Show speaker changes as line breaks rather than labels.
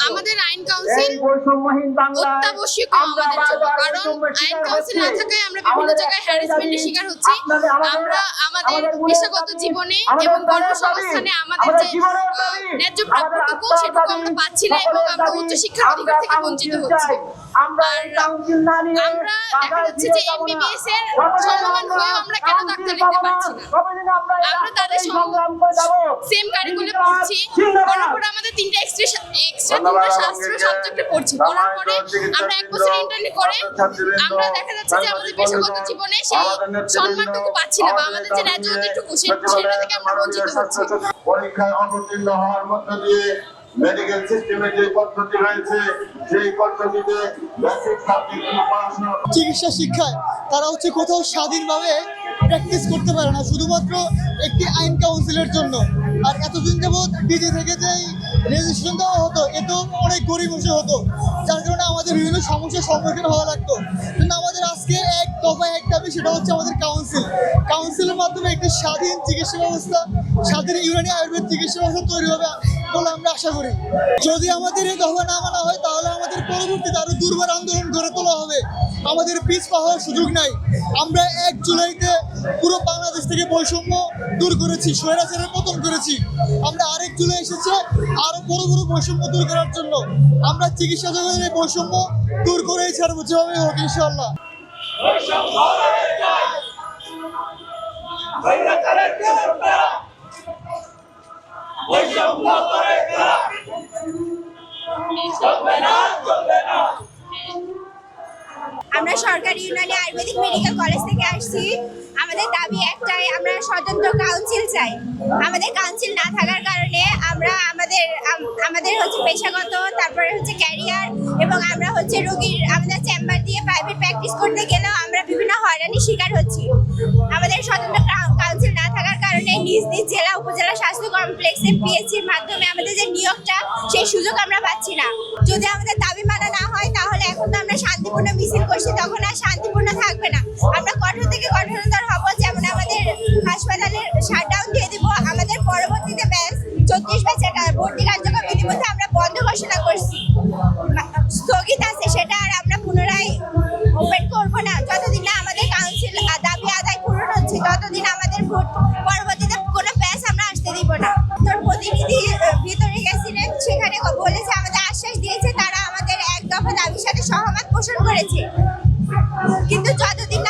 আমাদের আইন কাউন্সিল অত্যাবশ্যক আমাদের জন্য, কারণ আইন কাউন্সিল না থাকায় আমরা বিভিন্ন জায়গায় হ্যারাসমেন্টের শিকার হচ্ছি। আমরা আমাদের পেশাগত জীবনে এবং কর্মসংস্থানে আমাদের যে ন্যায্য প্রাপ্যটুকু সেটুকু আমরা পাচ্ছি না এবং আমরা উচ্চশিক্ষার অধিকার থেকে বঞ্চিত হচ্ছি। আর আমরা দেখা যাচ্ছে যে এমবিবিএস এর সমমান হয়েও আমরা কেন ডাক্তার লিখতে পারছি না। আমরা তাদের সেম কারিকুলে পড়ছি, করার পরে আমাদের তিনটা শাস্ত্র সাবজেক্টে পড়ছি, করার পরে আমরা 1 বছর ইন্টার্নি করে আমরা দেখা যাচ্ছে যে আমাদের পেশাগত জীবনে সেই সম্মানটুকু পাচ্ছি না বা আমাদের যে ন্যায্য অধিকারটুকু সেটা থেকে আমরা বঞ্চিত হচ্ছি।
পরীক্ষায় অবতীর্ণ হওয়ার মধ্য দিয়ে মেডিকেল সিস্টেমে যে পদ্ধতি রয়েছে সেই পদ্ধতিতে বেসিক সাবজেক্ট পড়াশোনা
চিকিৎসা শিক্ষায় তারা কোথাও স্বাধীনভাবে প্র্যাকটিস করতে পারে না, শুধুমাত্র একটি আইন কাউন্সিলের জন্য। আর এতদিন যাবৎ ডিজি থেকে যে রেজিস্ট্রেশন দেওয়া হতো এতেও অনেক গরিব বসে হতো, যার কারণে আমাদের বিভিন্ন সমস্যার সম্মুখীন হওয়া লাগতো। কিন্তু আমাদের আজকে এক দফায় এক দাবি, সেটা হচ্ছে আমাদের কাউন্সিলের মাধ্যমে একটি স্বাধীন চিকিৎসা ব্যবস্থা, স্বাধীন ইউনানি আয়ুর্বেদ চিকিৎসা ব্যবস্থা তৈরি হবে বলে আমরা আশা করি। যদি আমাদের এই দফা না মানা হয় তাহলে আমাদের পরবর্তীতে আরো দুর্বার আন্দোলন গড়ে তোলা হবে। আমাদের পিছপা হওয়ার সুযোগ নাই। আমরা 1 জুলাইতে পুরো বাংলাদেশ থেকে বৈষম্য দূর করেছি, স্বৈরাচারের পতন করেছি। আমরা আরেক জুলাই এসেছে আরো বড় বড় বৈষম্য দূর করার জন্য। আমরা চিকিৎসা জগতের এই বৈষম্য দূর করেই ছাড়বো, যেভাবে হোক ইনশাআল্লাহ।
আমরা সরকারি ইউনানি আয়ুর্বেদিক মেডিকেল কলেজ থেকে আসছি। আমাদের দাবি একটাই, আমরা স্বতন্ত্র কাউন্সিল চাই। আমাদের কাউন্সিল না থাকার কারণে আমরা আমাদের পেশাগত, তারপরে ক্যারিয়ার এবং আমরা আমাদের চেম্বার দিয়ে প্রাইভেট প্র্যাকটিস করতে গেলেও আমরা বিভিন্ন হয়রানির শিকার হচ্ছি। আমাদের স্বতন্ত্র কাউন্সিল না থাকার কারণে নিজ নিজ জেলা উপজেলা স্বাস্থ্য কমপ্লেক্সে পিএসসির মাধ্যমে আমাদের যে নিয়োগটা সেই সুযোগ আমরা পাচ্ছি না। যদি আমাদের দাবি মানা না হয় তাহলে এখন তো আমরা শান্তিপূর্ণ মিছিল করছি, তখন আর শান্তিপূর্ণ থাকবে না। আমরা কঠোর থেকে কঠোরতর হব, যেমন আমাদের হাসপাতালের শাটডাউন দিয়ে দিব। আমাদের পরবর্তীতে ব্যাচ 34 ব্যাচের ভর্তি কার্যক্রম ইতিমধ্যে আমরা বন্ধ ঘোষণা করছি, স্থগিত আছে, সেটা আর আমরা পুনরায় ওপেন করব না। যতদিন না আমাদের কাউন্সিল দাবি আদায় পূরণ হচ্ছে ততদিন আমাদের পরবর্তীতে কোনো ব্যাচ আমরা আসতে দিব না। তোর প্রতিনিধি ভিতরে গেছিলেন, সেখানে বলেছে, আমাদের আশ্বাস দিয়েছে তারা আমাদের 1 দফা দাবির সাথে সহমত পোষণ করেছে। কিন্তু যতদিন